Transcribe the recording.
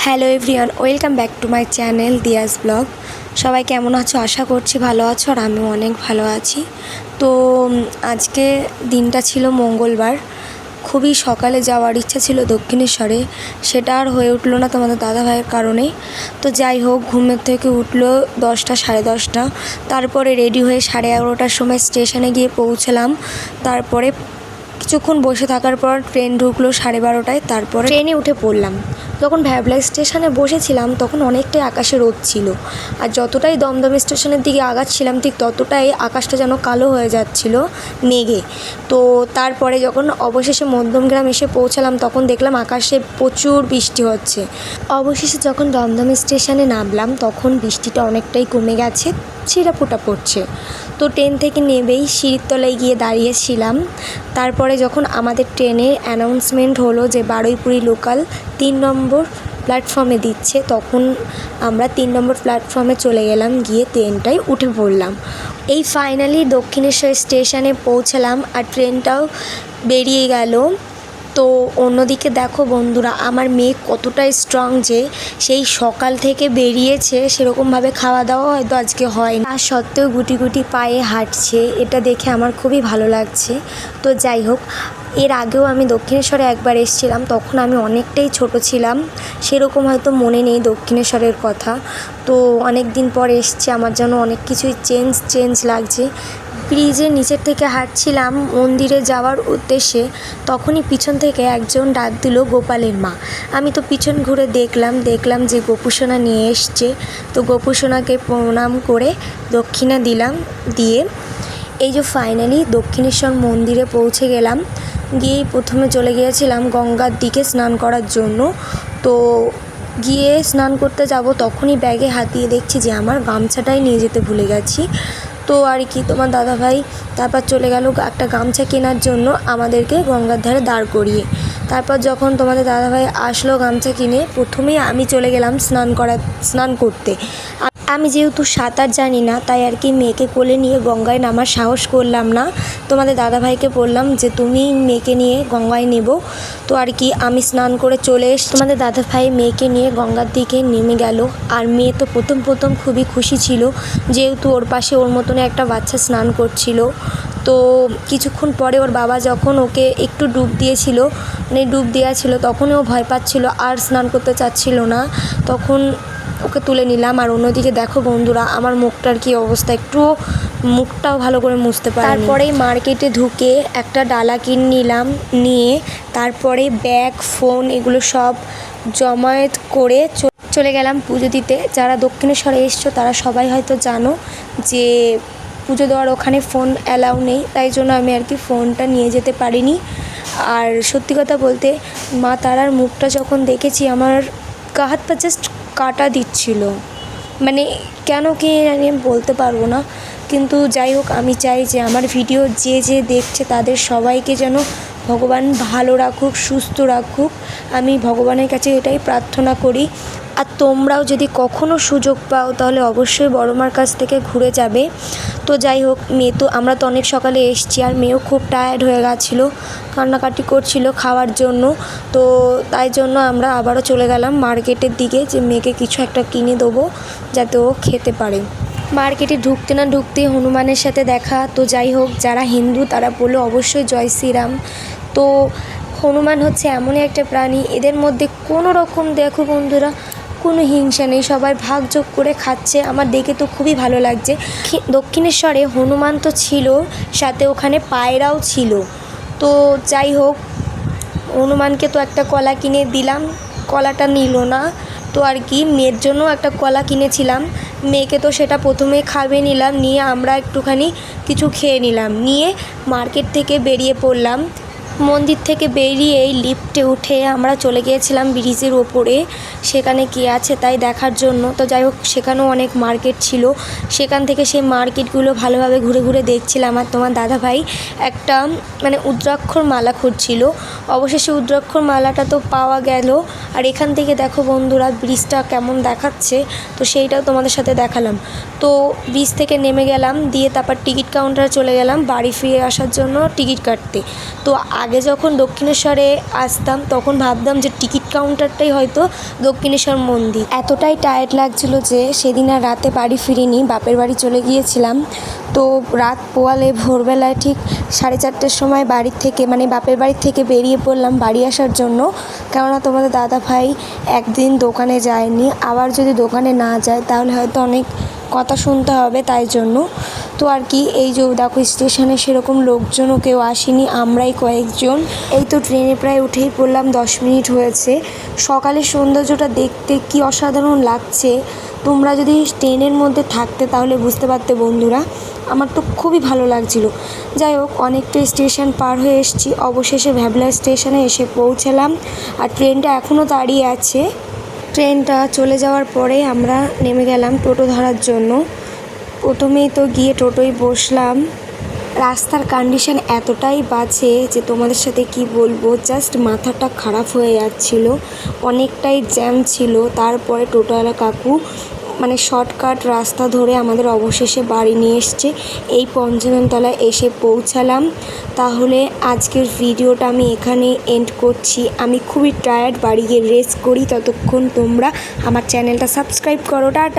Hello everyone, welcome back to my channel Diya's blog. সবাই কেমন আছো? আশা করছি ভালো আছো, আর আমিও অনেক ভালো আছি। তো আজকে দিনটা ছিল মঙ্গলবার। খুবই সকালে যাওয়ার ইচ্ছা ছিল দক্ষিণেশ্বরে, সেটা আর হয়ে উঠলো না তোমাদের দাদাভাইয়ের কারণে। তো যাই হোক, ঘুমের থেকে উঠলো 10টা সাড়ে 10টা। তারপরে রেডি হয়ে 11:30টার সময় স্টেশনে গিয়ে পৌঁছলাম। তারপরে কিছুক্ষণ বসে থাকার পর ট্রেন ঢুকলো 12:30টায়। তারপরে ট্রেনে উঠে পড়লাম। যখন ভ্যাবলা স্টেশনে বসেছিলাম তখন অনেকটাই আকাশে রোদ ছিল, আর যতটাই দমদম স্টেশনের দিকে আগাচ্ছিলাম ঠিক ততটাই আকাশটা যেন কালো হয়ে যাচ্ছিল মেঘে। তো তারপরে যখন অবশেষে মধ্যমগ্রাম এসে পৌঁছালাম তখন দেখলাম আকাশে প্রচুর বৃষ্টি হচ্ছে। অবশেষে যখন দমদম স্টেশনে নামলাম তখন বৃষ্টিটা অনেকটাই কমে গেছে, ছিঁড়াফোঁটা পড়ছে। তো ট্রেন থেকে নেবেই সিঁড়ির তলায় গিয়ে দাঁড়িয়েছিলাম। তারপরে যখন আমাদের ট্রেনের অ্যানাউন্সমেন্ট হলো যে বারুইপুরি লোকাল 3 নম্বর প্ল্যাটফর্মে দিচ্ছে, তখন আমরা 3 নম্বর প্ল্যাটফর্মে চলে গেলাম, গিয়ে ট্রেনটায় উঠে পড়লাম। এই ফাইনালি দক্ষিণেশ্বর স্টেশনে পৌঁছালাম, আর ট্রেনটাও বেরিয়ে গেল। তো অন্যদিকে দেখো বন্ধুরা, আমার মেয়ে কতটা স্ট্রং যে সেই সকাল থেকে বেরিয়েছে, সেরকমভাবে খাওয়া দাওয়া হয়তো আজকে হয় না, আর সত্ত্বেও গুটি গুটি পায়ে হাঁটছে। এটা দেখে আমার খুবই ভালো লাগছে। তো যাই হোক, এর আগেও আমি দক্ষিণেশ্বরে একবার এসেছিলাম, তখন আমি অনেকটাই ছোট ছিলাম, সেরকম হয়তো মনে নেই দক্ষিণেশ্বরের কথা। তো অনেক দিন পর এসছি, আমার জন্য অনেক কিছুই চেঞ্জ লাগছে। ব্রিজের নিচের থেকে হাঁটছিলাম মন্দিরে যাওয়ার উদ্দেশ্যে, তখনই পিছন থেকে একজন ডাক দিল গোপালের মা। আমি তো পিছন ঘুরে দেখলাম যে গোপুসোনা নিয়ে এসছে। তো গোপুসোনাকে প্রণাম করে দক্ষিণা দিলাম, দিয়ে এই যে ফাইনালি দক্ষিণেশ্বর মন্দিরে পৌঁছে গেলাম। গিয়েই প্রথমে চলে গিয়েছিলাম গঙ্গার দিকে স্নান করার জন্য। তো গিয়ে স্নান করতে যাব, তখনই ব্যাগে হাত দিয়ে দেখছি যে আমার গামছাটাই নিয়ে যেতে ভুলে গেছি। তো আর কি, তোমার দাদাভাই তারপর চলে গেল একটা গামছা কেনার জন্য আমাদেরকে গঙ্গার ধারে দাঁড় করিয়ে। তারপর যখন তোমাদের দাদাভাই আসলো গামছা কিনে, প্রথমেই আমি চলে গেলাম স্নান করতে। আমি যেহেতু সাঁতার জানি না, তাই আর কি মেয়েকে কোলে নিয়ে গঙ্গায় নামার সাহস করলাম না। তোমাদের দাদাভাইকে বললাম যে তুমি মেয়েকে নিয়ে গঙ্গায় নেব। তো আর কি আমি স্নান করে চলে এসে তোমাদের দাদাভাই মেয়েকে নিয়ে গঙ্গার দিকে নেমে গেল। আর মেয়ে তো প্রথম খুবই খুশি ছিল, যেহেতু ওর পাশে ওর মতনে একটা বাচ্চা স্নান করছিল। তো কিছুক্ষণ পরে ওর বাবা যখন ওকে একটু ডুব দেওয়া ছিল, তখন ও ভয় পাচ্ছিল আর স্নান করতে চাচ্ছিল না। তখন ওকে তুলে নিলাম। আর অন্যদিকে দেখো বন্ধুরা, আমার মুখটার কি অবস্থা, মুখটাও ভালো করে মুছতে পারি। তারপরেই মার্কেটে ঢুকে একটা ডালা কিনে নিলাম, নিয়ে তারপরে ব্যাগ ফোন এগুলো সব জমায়েত করে চলে গেলাম পুজো দিতে। যারা দক্ষিণেশ্বরে এসছো তারা সবাই হয়তো জানো যে পুজো দেওয়ার ওখানে ফোন অ্যালাউ নেই, তাই জন্য আমি আর কি ফোনটা নিয়ে যেতে পারিনি। আর সত্যি কথা বলতে, মা তারার মুখটা যখন দেখেছি, আমার গা হাত পা জাস্ট কাটা দিচ্ছিল। মানে কেন কি জানি বলতে পারবো না, কিন্তু যাই হোক, আমি চাই যে আমার ভিডিও যে দেখছে তাদের সবাইকে যেন ভগবান ভালো রাখুক, সুস্থ রাখুক। আমি ভগবানের কাছে এটাই প্রার্থনা করি। আর তোমরাও যদি কখনো সুযোগ পাও তাহলে অবশ্যই বড় মার কাছ থেকে ঘুরে যাবে। তো যাই হোক, আমরা তো অনেক সকালে এসেছি, আর মেয়েও খুব টায়ার্ড হয়ে গেছিলো, কান্নাকাটি করছিল খাওয়ার জন্য। তো তাই জন্য আমরা আবারও চলে গেলাম মার্কেটের দিকে, যে মেয়েকে কিছু একটা কিনে দেবো যাতে ও খেতে পারে। মার্কেটে ঢুকতে না ঢুকতে হনুমানের সাথে দেখা। তো যাই হোক, যারা হিন্দু তারা বললো অবশ্যই জয় শ্রীরাম। তো হনুমান হচ্ছে এমনই একটা প্রাণী, এদের মধ্যে কোনো রকম দেখো বন্ধুরা কোনো হিংসা নেই, সবাই ভাগযোগ করে খাচ্ছে। আমার দেখে তো খুবই ভালো লাগছে। দক্ষিণেশ্বরে হনুমান তো ছিল, সাথে ওখানে পায়রাও ছিল। তো যাই হোক, হনুমানকে তো একটা কলা কিনে দিলাম, কলাটা নিল না। তো আর কি মেয়ের জন্য একটা কলা কিনেছিলাম, মেয়েকে তো সেটা প্রথমে খাবে নিলাম, নিয়ে আমরা একটুখানি কিছু খেয়ে নিলাম, নিয়ে মার্কেট থেকে বেরিয়ে পড়লাম। মন্দির থেকে বেরিয়েই লিফটে উঠে আমরা চলে গিয়েছিলাম ব্রিজের ওপরে, সেখানে কী আছে তাই দেখার জন্য। তো যাই হোক, সেখানেও অনেক মার্কেট ছিল, সেখান থেকে সেই মার্কেটগুলো ভালোভাবে ঘুরে ঘুরে দেখছিলাম। আর তোমার দাদাভাই একটা উদ্রাক্ষর মালা খুঁজছিল, অবশেষে উদ্রাক্ষর মালাটা তো পাওয়া গেল। আর এখান থেকে দেখো বন্ধুরা ব্রিজটা কেমন দেখাচ্ছে, তো সেইটাও তোমাদের সাথে দেখালাম। তো ব্রিজ থেকে নেমে গেলাম, দিয়ে তারপর টিকিট কাউন্টারে চলে গেলাম বাড়ি ফিরে আসার জন্য টিকিট কাটতে। তো আগে যখন দক্ষিণেশ্বরে আসতাম তখন ভাবতাম যে টিকিট কাউন্টারটাই হয়তো দক্ষিণেশ্বর মন্দির। এতটাই টায়ার্ড লাগছিল যে সেদিন আর রাতে বাড়ি ফিরিনি, বাপের বাড়ি চলে গিয়েছিলাম। তো রাত পোয়ালে ভোরবেলায় ঠিক 4:30টার সময় বাড়ির থেকে বাপের বাড়ির থেকে বেরিয়ে পড়লাম বাড়ি আসার জন্য। কেননা তোমাদের দাদা ভাই একদিন দোকানে যায়নি, আবার যদি দোকানে না যায় তাহলে হয়তো অনেক কথা শুনতে হবে, তাই জন্য। তো আর কি, এই যে দেখো স্টেশনে সেরকম লোকজনও কেউ আসেনি, আমরাই কয়েকজন। এই তো ট্রেনে প্রায় উঠেই পড়লাম, 10 মিনিট হয়েছে। সকালের সৌন্দর্যটা দেখতে কি অসাধারণ লাগছে। তোমরা যদি ট্রেনের মধ্যে থাকতে তাহলে বুঝতে পারতে বন্ধুরা। আমার তো খুবই ভালো লাগছিল। যাই হোক, অনেকটা স্টেশন পার হয়ে এসেছি, অবশেষে ভ্যাবলা স্টেশনে এসে পৌঁছালাম। আর ট্রেনটা এখনও দাঁড়িয়ে আছে। ট্রেনটা চলে যাওয়ার পরে আমরা নেমে গেলাম টোটো ধরার জন্য। প্রথমেই তো গিয়ে টোটোয় বসলাম। রাস্তার কন্ডিশন এতটাই বাজে যে তোমাদের সাথে কি বলবো, জাস্ট মাথাটা খারাপ হয়ে যাচ্ছিল। অনেকটাই জ্যাম ছিল। তারপরে টোটোওয়ালা কাকু শর্টকাট রাস্তা ধরে আমাদের অবশেষে বাড়ি নিয়ে এসছে। এই পঞ্চমেমতলায় এসে পৌঁছালাম। তাহলে আজকের ভিডিওটা আমি এখানে এন্ড করছি। আমি খুবই টায়ার্ড, বাড়ি গিয়ে রেস্ট করি। ততক্ষণ তোমরা আমার চ্যানেলটা সাবস্ক্রাইব করো। টাটা।